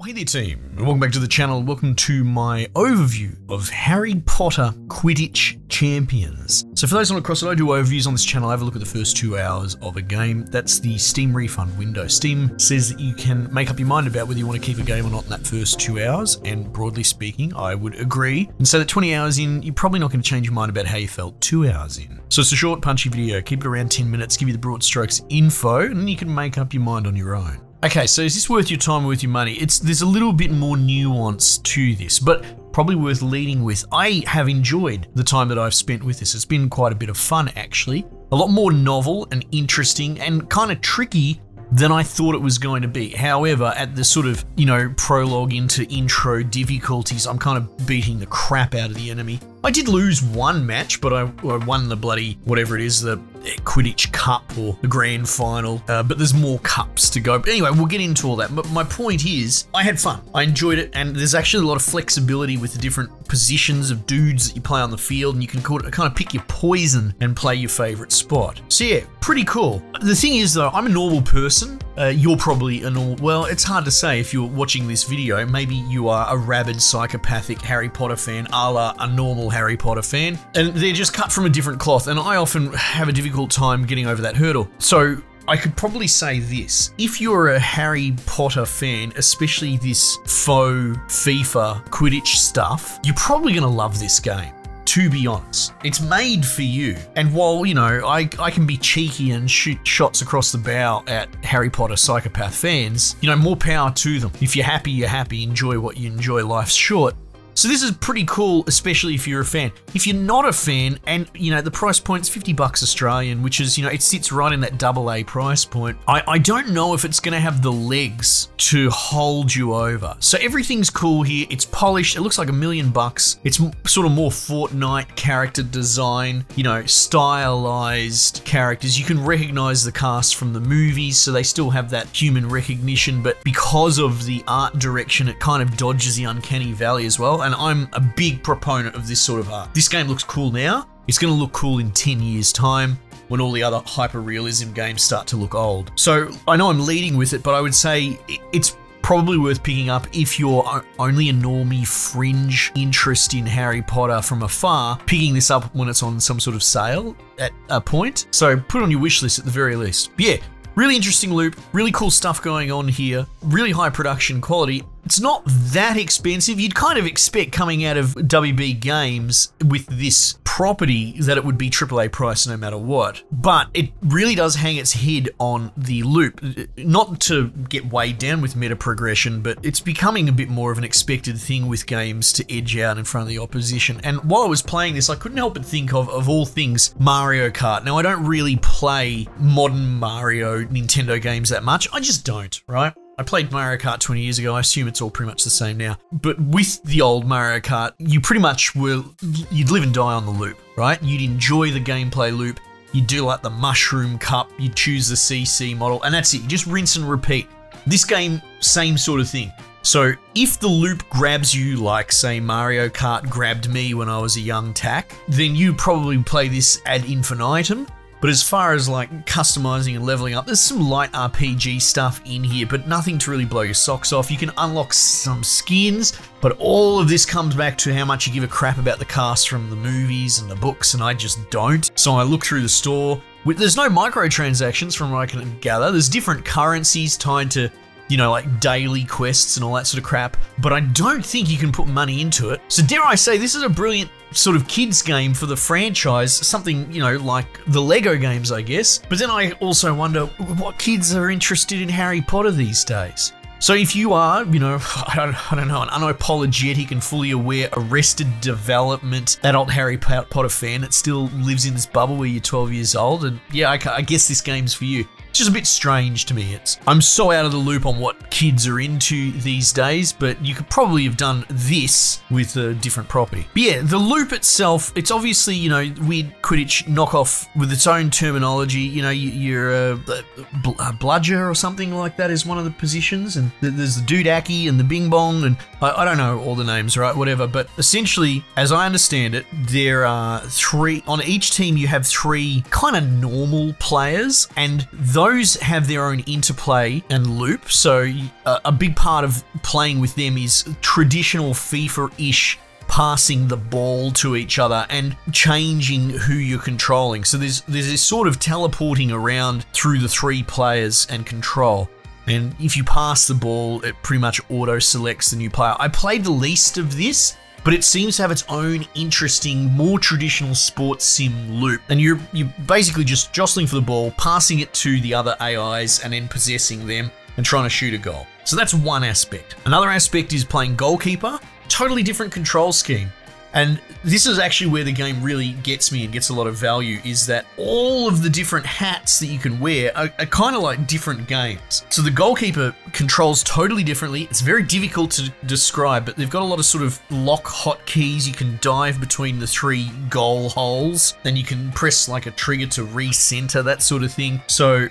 Hey there team, and welcome back to the channel. Welcome to my overview of Harry Potter Quidditch Champions. So for those not across it, I do overviews on this channel. I have a look at the first 2 hours of a game. That's the Steam refund window. Steam says that you can make up your mind about whether you want to keep a game or not in that first 2 hours, and broadly speaking, I would agree. And so that 20 hours in, you're probably not going to change your mind about how you felt 2 hours in. So it's a short, punchy video. Keep it around 10 minutes, give you the broad strokes info, and then you can make up your mind on your own. Okay, so is this worth your time or worth your money? There's a little bit more nuance to this, but probably worth leading with. I have enjoyed the time that I've spent with this. It's been quite a bit of fun, actually. A lot more novel and interesting and kind of tricky than I thought it was going to be. However, at the sort of, prologue into intro difficulties, I'm kind of beating the crap out of the enemy. I did lose one match, but I won the bloody, whatever it is, the Quidditch Cup or the Grand Final, but there's more cups to go. But anyway, we'll get into all that. But my point is, I had fun. I enjoyed it, and there's actually a lot of flexibility with the different positions of dudes that you play on the field, and you can kind of pick your poison and play your favorite spot. So yeah, pretty cool. The thing is though, I'm a normal person. You're probably a normal, well, it's hard to say if you're watching this video. Maybe you are a rabid psychopathic Harry Potter fan, a la a normal Harry Potter fan, and they're just cut from a different cloth, and I often have a difficult time getting over that hurdle. So I could probably say this: if you're a Harry Potter fan, especially this faux FIFA Quidditch stuff, you're probably gonna love this game. To be honest, it's made for you. And while, I can be cheeky and shoot shots across the bow at Harry Potter psychopath fans, more power to them. If you're happy, you're happy. Enjoy what you enjoy. Life's short. So this is pretty cool, especially if you're a fan. If you're not a fan, and the price point's $50 Australian, which is, it sits right in that AA price point, I don't know if it's gonna have the legs to hold you over. So everything's cool here, it's polished, it looks like $1 million. It's sort of more Fortnite character design, stylized characters. You can recognize the cast from the movies, so they still have that human recognition, but because of the art direction, it kind of dodges the uncanny valley as well. And I'm a big proponent of this sort of art. This game looks cool now. It's going to look cool in 10 years' time when all the other hyper-realism games start to look old. So I know I'm leading with it, but I would say it's probably worth picking up if you're only a normie fringe interest in Harry Potter from afar, picking this up when it's on some sort of sale at a point. So put it on your wish list at the very least. But yeah, really interesting loop, really cool stuff going on here, really high production quality. It's not that expensive. You'd kind of expect coming out of WB Games with this property that it would be AAA price no matter what. But it really does hang its head on the loop. Not to get weighed down with meta progression, but it's becoming a bit more of an expected thing with games to edge out in front of the opposition. And while I was playing this, I couldn't help but think of all things, Mario Kart. Now, I don't really play modern Mario Nintendo games that much. I just don't, right? I played Mario Kart 20 years ago. I assume it's all pretty much the same now. But with the old Mario Kart, you pretty much you'd live and die on the loop, right? You'd enjoy the gameplay loop. You'd do like the mushroom cup. You'd choose the CC model, and that's it. You just rinse and repeat. This game, same sort of thing. So if the loop grabs you like, say, Mario Kart grabbed me when I was a young tack, then you probably play this ad infinitum. But as far as like customizing and leveling up, there's some light RPG stuff in here, but nothing to really blow your socks off. You can unlock some skins, but all of this comes back to how much you give a crap about the cast from the movies and the books, and I just don't. So I look through the store. There's no microtransactions from what I can gather. There's different currencies tied to, like daily quests and all that sort of crap, but I don't think you can put money into it. So dare I say, this is a brilliant sort of kids game for the franchise, something, like the Lego games, I guess. But then I also wonder what kids are interested in Harry Potter these days. So if you are, I don't know, an unapologetic and fully aware Arrested Development adult Harry Potter fan that still lives in this bubble where you're 12 years old, and yeah, I guess this game's for you. It's just a bit strange to me. I'm so out of the loop on what kids are into these days, but you could probably have done this with a different property. But yeah, the loop itself, it's obviously, weird Quidditch knockoff with its own terminology. You're a bludger or something like that is one of the positions, and there's the Dudaki and the Bing Bong, and I don't know all the names, right? Whatever, but essentially, as I understand it, there are 3, on each team you have 3 kind of normal players, and those those have their own interplay and loop. So a big part of playing with them is traditional FIFA-ish passing the ball to each other and changing who you're controlling. So there's this sort of teleporting around through the 3 players and control. And if you pass the ball, it pretty much auto-selects the new player. I played the least of this, but it seems to have its own interesting, more traditional sports sim loop. And you're basically just jostling for the ball, passing it to the other AIs, and then possessing them and trying to shoot a goal. So that's one aspect. Another aspect is playing goalkeeper. Totally different control scheme. And this is actually where the game really gets me and gets a lot of value, is that all of the different hats that you can wear are kind of like different games. So the goalkeeper controls totally differently. It's very difficult to describe, but they've got a lot of sort of lock hotkeys. You can dive between the 3 goal holes, then you can press like a trigger to recenter, that sort of thing. So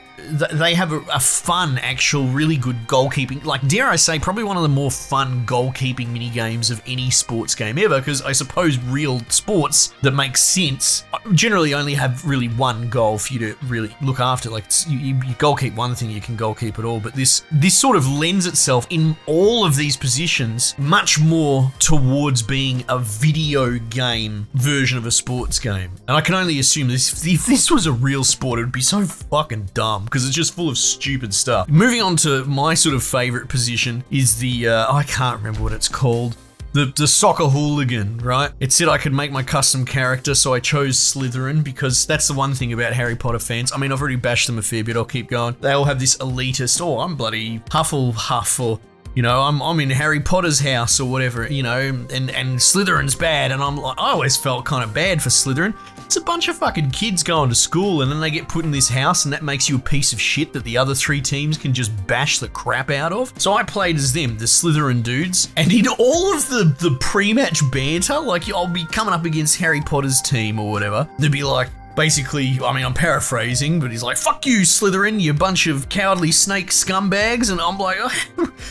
they have a fun, actual, really good goalkeeping. Like, dare I say, probably one of the more fun goalkeeping mini games of any sports game ever, because I suppose real sports that make sense generally only have really one goal for you to really look after. Like, you goalkeep one thing, you can goalkeep it all. But this sort of lends itself in all of these positions much more towards being a video game version of a sports game. And I can only assume if this was a real sport, it would be so fucking dumb, because it's just full of stupid stuff. Moving on to my sort of favorite position is the, I can't remember what it's called. The soccer hooligan, right? It said I could make my custom character, so I chose Slytherin, because that's the one thing about Harry Potter fans. I mean, I've already bashed them a fair bit, I'll keep going. They all have this elitist, oh, I'm bloody Hufflepuff, or, you know, I'm in Harry Potter's house or whatever, you know, and Slytherin's bad, and I'm like, I always felt kind of bad for Slytherin. It's a bunch of fucking kids going to school, and then they get put in this house, and that makes you a piece of shit that the other 3 teams can just bash the crap out of. So I played as them, the Slytherin dudes, and in all of the pre-match banter, like, I'll be coming up against Harry Potter's team or whatever, they'd be like, basically, I mean, I'm paraphrasing, but he's like, fuck you, Slytherin, you bunch of cowardly snake scumbags. And I'm like,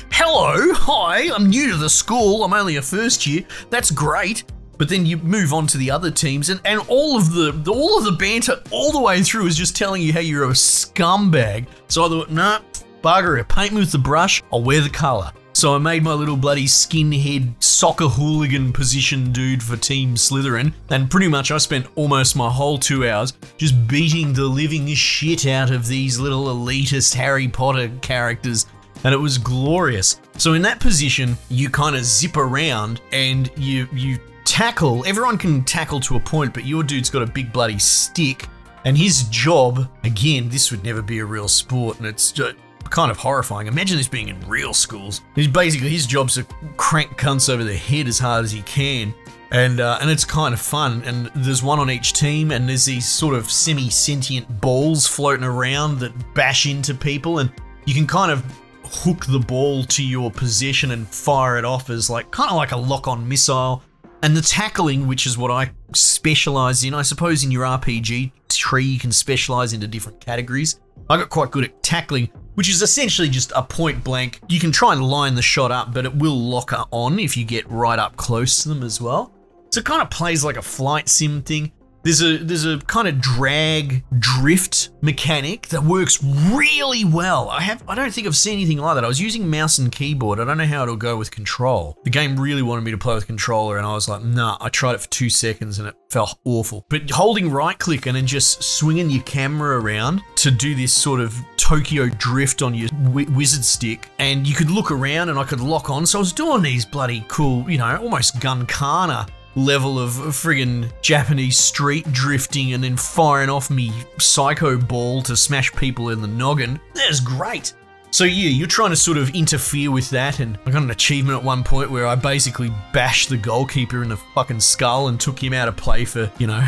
hello, hi, I'm new to the school, I'm only a first year, that's great. But then you move on to the other teams, and all of the banter all the way through is just telling you how you're a scumbag. So I thought, nah, bugger it, paint me with the brush, I'll wear the colour. So I made my little bloody skinhead soccer hooligan position dude for Team Slytherin, and pretty much I spent almost my whole 2 hours just beating the living shit out of these little elitist Harry Potter characters, and it was glorious. So in that position, you kind of zip around and you tackle. Everyone can tackle to a point, but your dude's got a big bloody stick, and his job, again, this would never be a real sport, and it's just kind of horrifying. Imagine this being in real schools. Basically, his job's to crank cunts over the head as hard as he can, and it's kind of fun. And there's one on each team, and there's these sort of semi-sentient balls floating around that bash into people, and you can kind of hook the ball to your possession and fire it off as like kind of like a lock-on missile. And the tackling, which is what I specialise in, I suppose in your RPG tree you can specialise into different categories. I got quite good at tackling, which is essentially just a point blank. You can try and line the shot up, but it will lock on if you get right up close to them as well. So it kind of plays like a flight sim thing. There's a kind of drag drift mechanic that works really well. I don't think I've seen anything like that. I was using mouse and keyboard. I don't know how it'll go with control. The game really wanted me to play with controller, and I was like, nah. I tried it for 2 seconds and it felt awful. But holding right click and then just swinging your camera around to do this sort of Tokyo drift on your wizard stick, and you could look around and I could lock on. So I was doing these bloody cool, you know, almost Gunkana level of friggin' Japanese street drifting, and then firing off me psycho ball to smash people in the noggin. That's great. So yeah, you're trying to sort of interfere with that, and I got an achievement at one point where I basically bashed the goalkeeper in the fucking skull and took him out of play for, you know,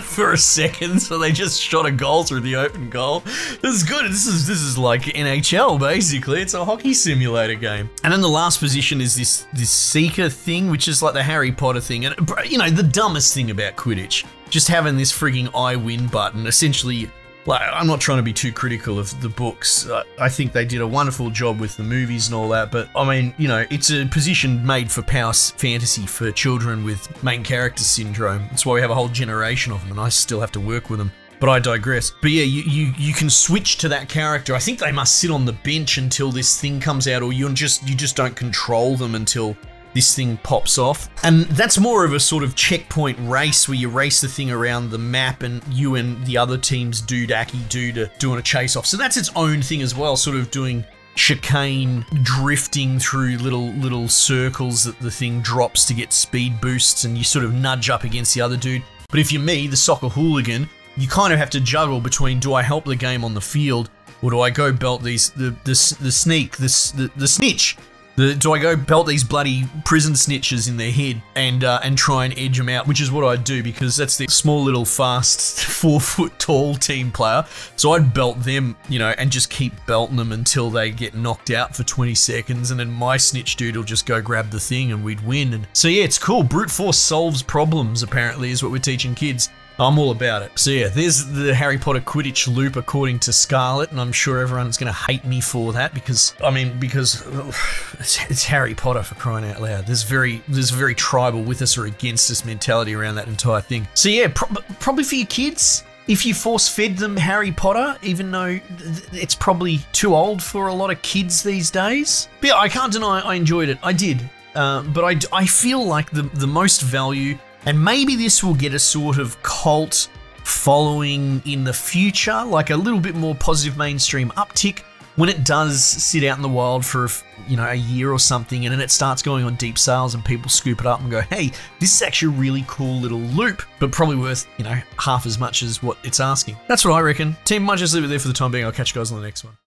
for a second, so they just shot a goal through the open goal. This is good. This is like NHL, basically. It's a hockey simulator game. And then the last position is this seeker thing, which is like the Harry Potter thing. And, you know, the dumbest thing about Quidditch, just having this frigging I win button, essentially. Like, I'm not trying to be too critical of the books. I think they did a wonderful job with the movies and all that, but I mean, you know, it's a position made for power fantasy for children with main character syndrome. That's why we have a whole generation of them, and I still have to work with them. But I digress. But yeah, you can switch to that character. I think they must sit on the bench until this thing comes out, or you just don't control them until this thing pops off. And that's more of a sort of checkpoint race where you race the thing around the map and you and the other team's doodacky doing a chase off. So that's its own thing as well, sort of doing chicane, drifting through little circles that the thing drops to get speed boosts, and you sort of nudge up against the other dude. But if you're me, the soccer hooligan, you kind of have to juggle between, do I help the game on the field, or do I go belt the snitch? Do I go belt these bloody prison snitches in their head and try and edge them out, which is what I'd do, because that's the small little fast 4 foot tall team player. So I'd belt them, you know, and just keep belting them until they get knocked out for 20 seconds, and then my snitch dude will just go grab the thing and we'd win. And so yeah, it's cool. Brute force solves problems, apparently, is what we're teaching kids. I'm all about it. So yeah, there's the Harry Potter Quidditch loop according to Scarlet, and I'm sure everyone's going to hate me for that because it's Harry Potter, for crying out loud. There's a very tribal with us or against us mentality around that entire thing. So yeah, probably for your kids, if you force-fed them Harry Potter, even though it's probably too old for a lot of kids these days. But yeah, I can't deny I enjoyed it. I did. But I feel like the most value, and maybe this will get a sort of cult following in the future, like a little bit more positive mainstream uptick when it does sit out in the wild for, you know, a year or something, and then it starts going on deep sales and people scoop it up and go, hey, this is actually a really cool little loop, but probably worth, you know, half as much as what it's asking. That's what I reckon. Team, might just leave it there for the time being. I'll catch you guys on the next one.